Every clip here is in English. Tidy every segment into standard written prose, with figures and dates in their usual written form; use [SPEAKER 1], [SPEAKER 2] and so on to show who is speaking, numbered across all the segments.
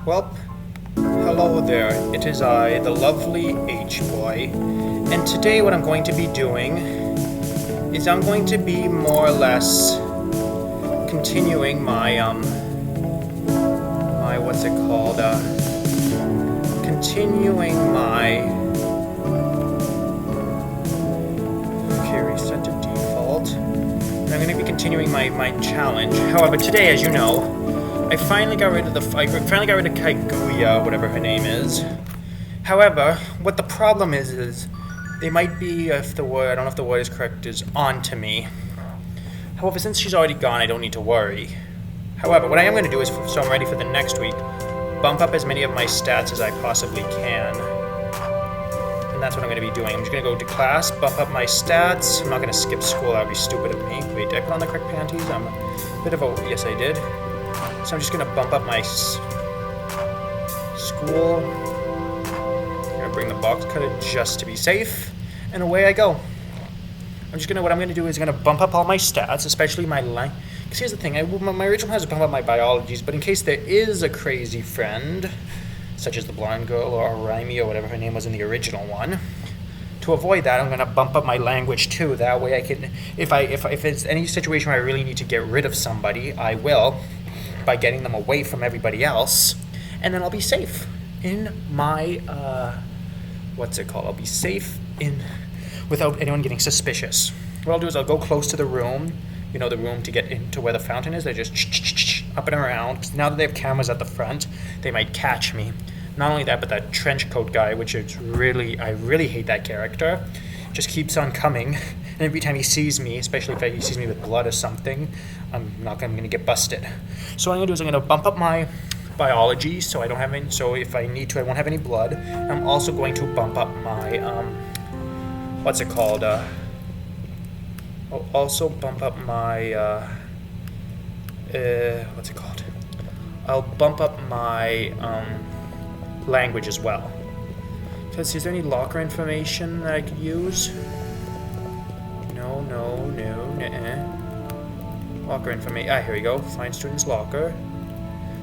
[SPEAKER 1] Well, hello there. It is I, the lovely H-Boy, and today what I'm going to be doing is I'm going to be more or less continuing my what's it called? Continuing my reset to default. And I'm going to be continuing my challenge. However, today, as you know, I finally got rid of Kaguya, whatever her name is. However, what the problem is they might be, if the word, I don't know if the word is correct, is on to me. However, since she's already gone, I don't need to worry. However, what I am going to do is, so I'm ready for the next week, bump up as many of my stats as I possibly can. And that's what I'm going to be doing. I'm just going to go to class, bump up my stats. I'm not going to skip school, that would be stupid of me. Wait, did I put on the correct panties? I'm a bit of a, yes I did. So I'm just going to bump up my school. I'm going to bring the box cutter just to be safe. And away I go. What I'm going to do is I'm going to bump up all my stats, especially my because here's the thing, my original has to bump up my biologies, but in case there is a crazy friend, such as the blonde girl or Raimi or whatever her name was in the original one, to avoid that, I'm going to bump up my language too. That way I can, if it's any situation where I really need to get rid of somebody, I will, by getting them away from everybody else, and then I'll be safe in my, I'll be safe without anyone getting suspicious. What I'll do is I'll go close to the room, the room to get into where the fountain is. They just up and around, because now that they have cameras at the front, they might catch me. Not only that, but that trench coat guy, which is I really hate that character, just keeps on coming, and every time he sees me, especially if he sees me with blood or something, I'm going to get busted. So what I'm going to do is I'm going to bump up my biology, so I don't have any, so if I need to, I won't have any blood. I'm also going to bump up my, I'll also bump up my, I'll bump up my, language as well. Because is there any locker information that I could use? No. Locker information. Here we go. Find student's locker.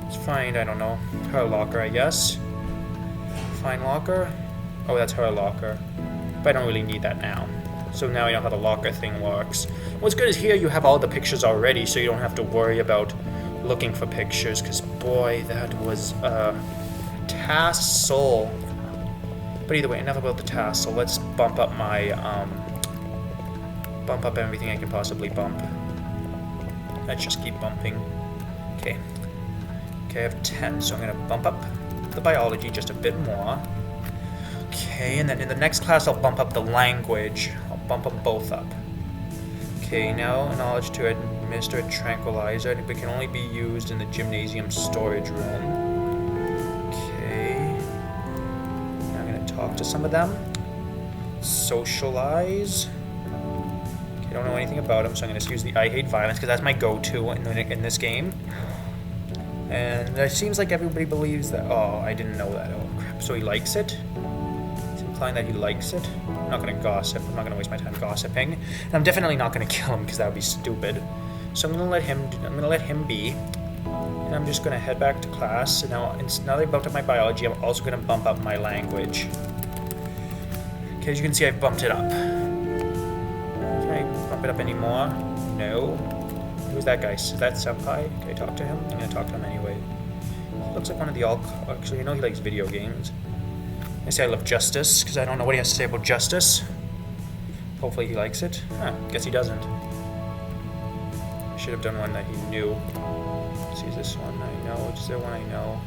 [SPEAKER 1] Let's find, I don't know, her locker, I guess. Find locker. Oh, that's her locker. But I don't really need that now. So now I know how the locker thing works. What's good is here you have all the pictures already, so you don't have to worry about looking for pictures, because boy, that was a tassel. But either way, enough about the tassel. Let's bump up my, bump up everything I can possibly bump. Let's just keep bumping. Okay, I have 10, so I'm going to bump up the biology just a bit more. Okay, and then in the next class I'll bump up the language. I'll bump them both up. Okay, now knowledge to administer a tranquilizer. It can only be used in the gymnasium storage room. Okay. Now I'm going to talk to some of them. Socialize. Okay, I don't know anything about them, so I'm going to use the I hate violence, because that's my go-to in this game. And it seems like everybody believes that. Oh, I didn't know that. Oh, crap. So he likes it? That he likes it. I'm not going to gossip. I'm not going to waste my time gossiping. And I'm definitely not going to kill him, because that would be stupid. So I'm going to let him be. And I'm just going to head back to class. And now that I bumped up my biology, I'm also going to bump up my language. Okay, as you can see, I've bumped it up. Can I bump it up anymore? No. Who's that guy? Is that Senpai? Can I talk to him? I'm going to talk to him anyway. He looks like one of the actually, I know he likes video games. I say I love justice, because I don't know what he has to say about justice. Hopefully he likes it. Guess he doesn't. I should have done one that he knew. See, is this one I know? Is there one I know?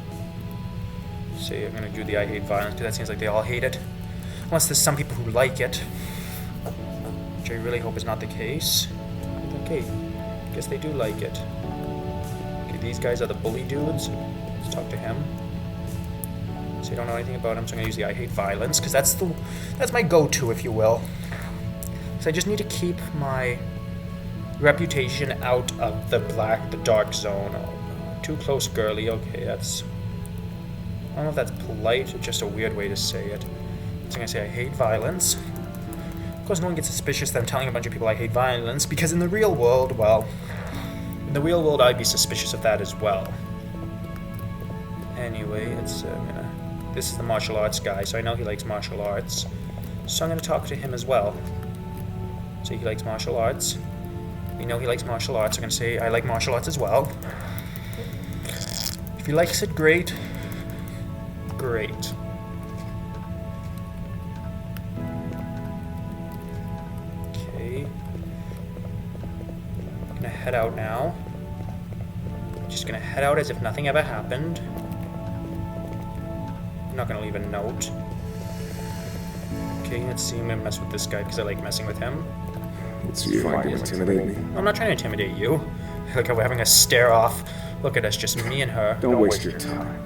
[SPEAKER 1] See, I'm going to do the I hate violence, because that seems like they all hate it. Unless there's some people who like it. Which I really hope is not the case. Okay, guess they do like it. Okay, these guys are the bully dudes. Let's talk to him. So I don't know anything about him, so I'm going to use the I hate violence, because that's my go-to, if you will. So I just need to keep my reputation out of the dark zone. Oh, too close, girly. Okay, that's... I don't know if that's polite or just a weird way to say it. So I'm going to say I hate violence. Of course, no one gets suspicious that I'm telling a bunch of people I hate violence, because in the real world, well... In the real world, I'd be suspicious of that as well. Anyway, this is the martial arts guy, so I know he likes martial arts. So I'm gonna talk to him as well. So he likes martial arts. We know he likes martial arts. I'm gonna say I like martial arts as well. If he likes it, great. Great. Okay. I'm gonna head out now. Just gonna head out as if nothing ever happened. I'm not gonna leave a note. Okay, let's see. I'm gonna mess with this guy because I like messing with him.
[SPEAKER 2] So you're trying to intimidate me?
[SPEAKER 1] I'm not trying to intimidate you. Like we're having a stare off. Look at us, just me and her.
[SPEAKER 2] Don't waste your time.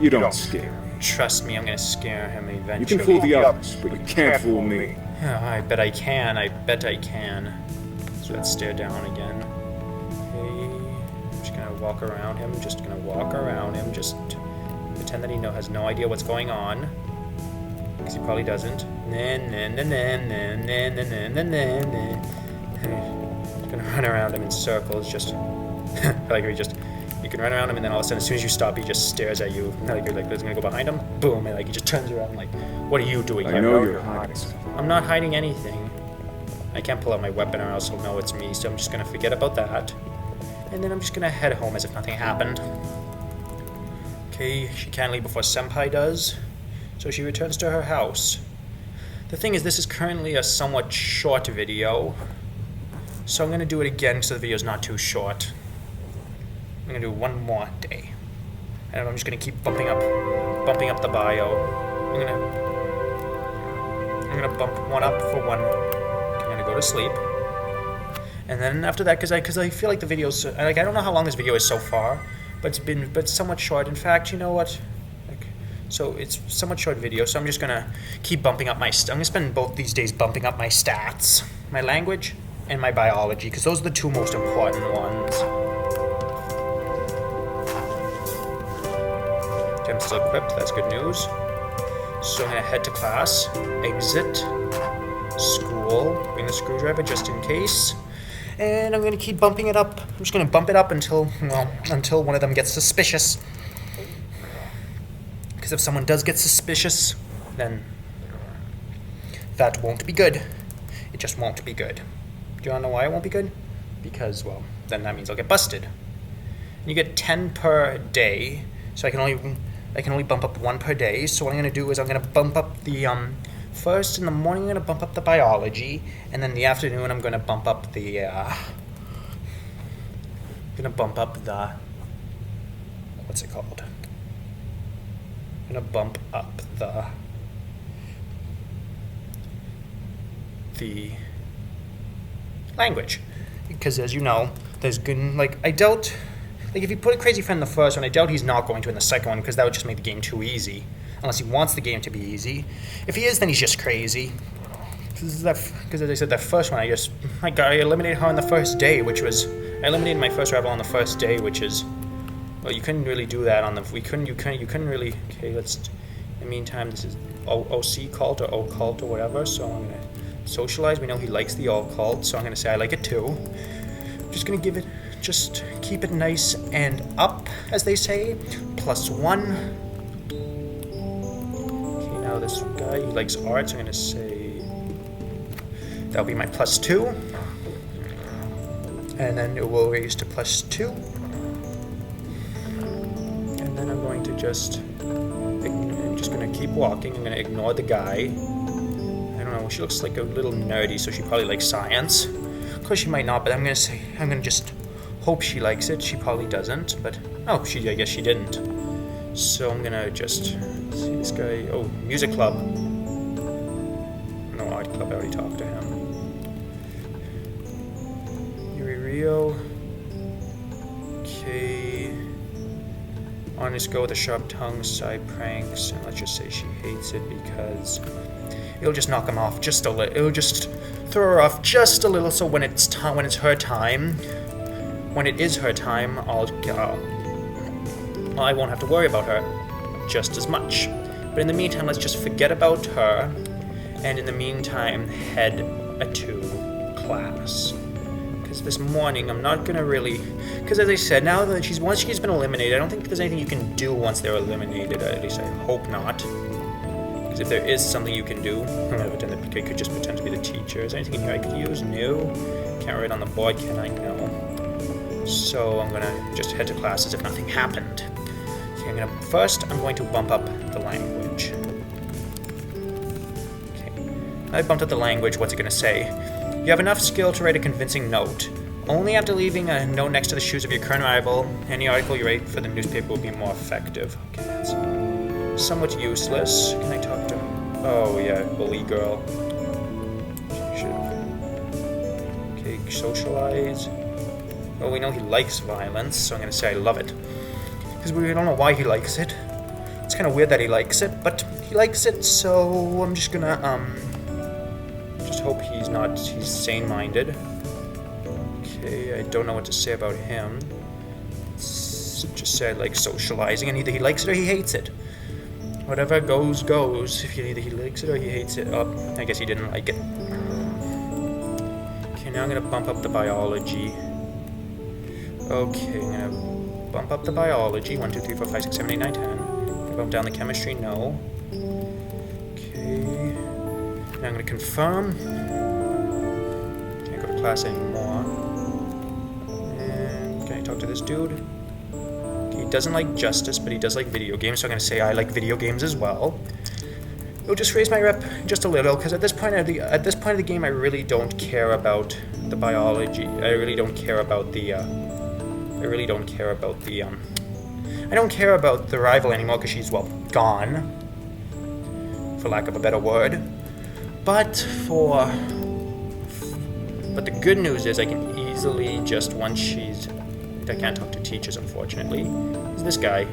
[SPEAKER 2] You don't scare me.
[SPEAKER 1] Trust me, I'm gonna scare him eventually.
[SPEAKER 2] You can fool the others, but you can't fool me.
[SPEAKER 1] Yeah, I bet I can. I bet I can. So let's stare down again. Okay. I'm just gonna walk around him. Just gonna walk around him. Just pretend that he has no idea what's going on. Because he probably doesn't. Gonna run around him in circles, just like you can run around him and then all of a sudden as soon as you stop he just stares at you. Like you're like there's gonna go behind him, boom, and like he just turns around like, what are you doing?
[SPEAKER 2] I know you're hiding something.
[SPEAKER 1] I'm not hiding anything. I can't pull out my weapon or else he'll know it's me, so I'm just gonna forget about that. And then I'm just gonna head home as if nothing happened. Okay, she can't leave before Senpai does. So she returns to her house. The thing is, this is currently a somewhat short video. So I'm going to do it again so the video's not too short. I'm going to do one more day. And I'm just going to keep bumping up the bio. I'm going to bump one up for one. I'm going to go to sleep. And then after that, because I feel like the video's... Like, I don't know how long this video is so far, but it's somewhat short. In fact, you know what? So it's somewhat short video, so I'm just gonna keep bumping up I'm gonna spend both these days bumping up my stats, my language, and my biology, because those are the two most important ones. Okay, I'm still equipped, that's good news. So I'm gonna head to class, exit, school, bring the screwdriver just in case, and I'm gonna keep bumping it up. I'm just gonna bump it up until one of them gets suspicious. Because if someone does get suspicious, then that won't be good. It just won't be good. Do you want to know why it won't be good? Because, well, then that means I'll get busted. And you get 10 per day, so I can only bump up 1 per day. So what I'm going to do is I'm going to bump up the first in the morning. I'm going to bump up the biology, and then in the afternoon I'm going to bump up the what's it called? I'm gonna bump up the language, because as you know, there's good, like, I doubt, like, if you put a crazy friend in the first one, I doubt he's not going to in the second one, because that would just make the game too easy, unless he wants the game to be easy. If he is, then he's just crazy. Because as I said, that first one, I eliminated her on the first day, I eliminated my first rival on the first day, which is, well, you couldn't really do that on the. You couldn't really. Okay, let's. In the meantime, this is OC cult or O cult or whatever. So I'm gonna socialize. We know he likes the O cult, so I'm gonna say I like it too. Just gonna give it. Just keep it nice and up, as they say. +1. Okay, now this guy he likes arts. I'm gonna say that'll be my +2, and then it will raise to +2. And I'm going to I'm just going to keep walking. I'm going to ignore the guy. I don't know, she looks like a little nerdy, so she probably likes science. Of course she might not, but I'm going to just hope she likes it. She probably doesn't, but, I guess she didn't. So I'm going to just see this guy. Oh, music club. No, art club, I already talked to him. Yuri Rio. Okay. Honest go with a sharp tongue, side pranks, and let's just say she hates it because it'll just knock him off just a little. It'll just throw her off just a little. So when it's her time, when it is her time, I won't have to worry about her just as much. But in the meantime, let's just forget about her, and in the meantime, head to class. Because this morning, I'm not gonna really... Because as I said, now that once she's been eliminated, I don't think there's anything you can do once they're eliminated. At least I hope not. Because if there is something you can do, I'm gonna pretend that it could just pretend to be the teacher. Is there anything in here I could use? No. Can't write on the board, can I? No. So I'm gonna just head to class as if nothing happened. Okay, first I'm going to bump up the language. I bumped up the language. What's it going to say? You have enough skill to write a convincing note. Only after leaving a note next to the shoes of your current rival, any article you write for the newspaper will be more effective. Okay, that's somewhat useless. Can I talk to him? Oh, yeah, bully girl. Okay, socialize. Well, we know he likes violence, so I'm going to say I love it. Because we don't know why he likes it. It's kind of weird that he likes it, but he likes it, so I'm just going to, just hope he's sane-minded. Okay, I don't know what to say about him. Just say I like socializing, and either he likes it or he hates it. Whatever goes, goes. If either he likes it or he hates it. Oh, I guess he didn't like it. Okay, now I'm gonna bump up the biology. Okay, I'm gonna bump up the biology. 1, 2, 3, 4, 5, 6, 7, 8, 9, 10. Bump down the chemistry, no. Okay. Now I'm gonna confirm. Can't go to class anymore. And can I talk to this dude? Okay, he doesn't like justice, but he does like video games, so I'm gonna say I like video games as well. It'll just raise my rep just a little, because at this point of the game, I really don't care about the biology. I don't care about the rival anymore, because she's, well, gone, for lack of a better word. But the good news is I can easily just, once she's... I can't talk to teachers, unfortunately. Is this guy.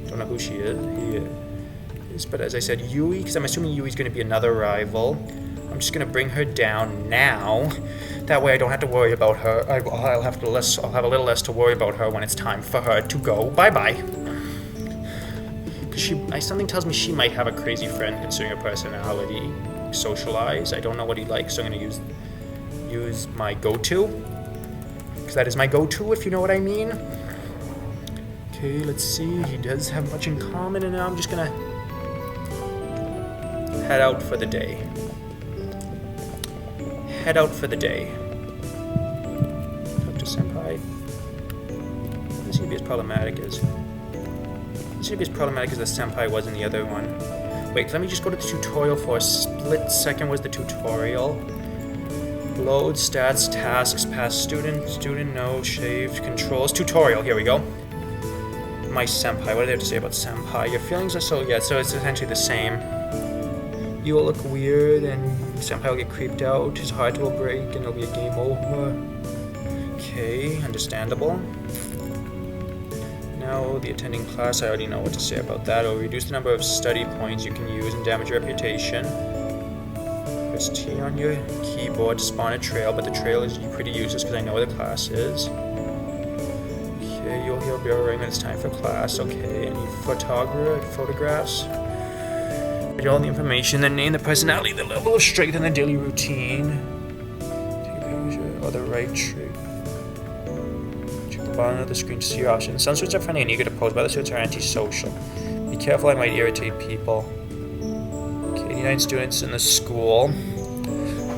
[SPEAKER 1] Don't know who she is. He is, but as I said, Yui, because I'm assuming Yui's going to be another rival. I'm just going to bring her down now. That way I don't have to worry about her. I'll have a little less to worry about her when it's time for her to go bye-bye. Because something tells me she might have a crazy friend considering her personality. Socialize. I don't know what he likes, so I'm going to use my go-to. Because that is my go-to, if you know what I mean. Okay, let's see. He does have much in common, and now I'm just going to head out for the day. Head out for the day. Talk to Senpai. Let's see if he's problematic as... Let's see if he's problematic as the Senpai was in the other one. Wait, let me just go to the tutorial for a split second. Where's the tutorial? Load, stats, tasks, past student, no, shaved, controls, tutorial, here we go. My Senpai, what do they have to say about Senpai? Your feelings are so, yeah, so it's essentially the same. You will look weird, and Senpai will get creeped out, his heart will break, and it'll be a game over. Okay, understandable. Now, the attending class, I already know what to say about that. It'll reduce the number of study points you can use and damage your reputation. Press T on your keyboard to spawn a trail, but the trail is pretty useless because I know where the class is. Okay, you'll hear a bell ring when it's time for class. Okay, any photographs? All the information, the name, the personality, the level of strength, and the daily routine. Take a picture or the right trait. Check the bottom of the screen to see your options. Some suits are friendly and eager to pose, but other suits are antisocial. Be careful, I might irritate people. Okay, 89 students in the school.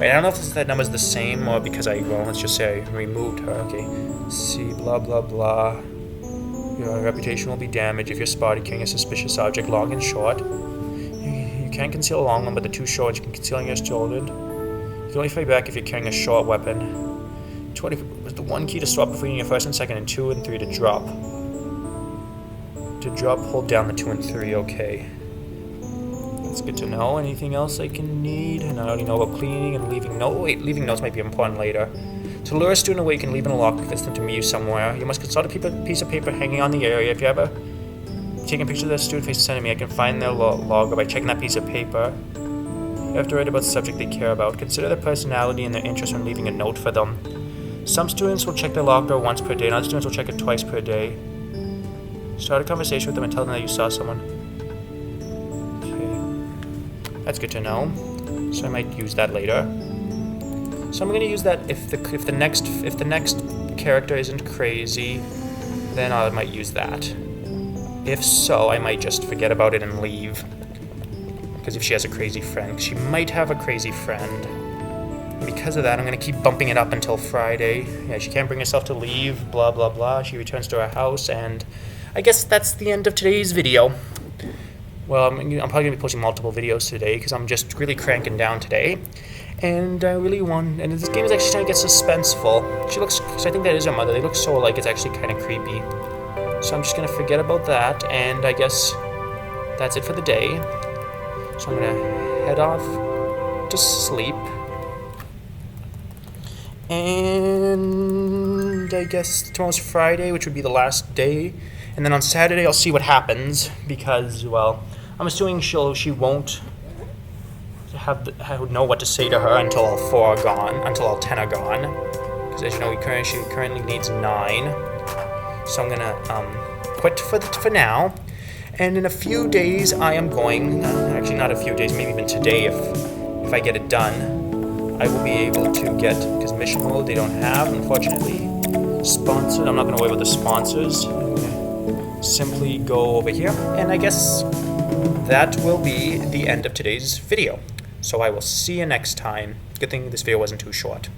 [SPEAKER 1] Wait, I don't know if that number's the same or because let's just say I removed her. Okay, see, blah, blah, blah. Your reputation will be damaged if you're spotted carrying a suspicious object, long and short. You can't conceal a long one, but the too short you can conceal on your shoulder. You can only fight back if you're carrying a short weapon. 20 was the 1 key to swap between your first and second, and 2 and 3 to drop. To drop, hold down the 2 and 3, okay. That's good to know. Anything else I can need? And I already know about cleaning and leaving notes. Wait, leaving notes might be important later. To lure a student away, you can leave in a lock if it's to meet you somewhere. You must consult a piece of paper hanging on the area. If you ever taking pictures of the student face sending me, I can find their log by checking that piece of paper. You have to write about the subject they care about. Consider their personality and their interest when leaving a note for them. Some students will check their log door once per day, and other students will check it twice per day. Start a conversation with them and tell them that you saw someone. Okay. That's good to know. So I might use that later. So I'm gonna use that if the next character isn't crazy, then I might use that. If so, I might just forget about it and leave. Because if she has a crazy friend, she might have a crazy friend. And because of that, I'm gonna keep bumping it up until Friday. Yeah, she can't bring herself to leave, blah blah blah. She returns to her house, and I guess that's the end of today's video. Well, I'm probably gonna be posting multiple videos today because I'm just really cranking down today. And I really want, and this game is actually starting to get suspenseful. She looks, because I think that is her mother. They look so alike, it's actually kind of creepy. So I'm just gonna forget about that, and I guess that's it for the day. So I'm gonna head off to sleep. And I guess tomorrow's Friday, which would be the last day. And then on Saturday, I'll see what happens, because, well, I'm assuming she won't know what to say to her until all 4 are gone, until all 10 are gone. Because as you know, she currently needs 9. So I'm gonna quit for now. And in a few days, I am going. Actually, not a few days, maybe even today, if I get it done, I will be able to get, because mission mode they don't have, unfortunately. Sponsored. I'm not gonna worry about the sponsors. I'm gonna simply go over here, and I guess that will be the end of today's video. So I will see you next time. Good thing this video wasn't too short.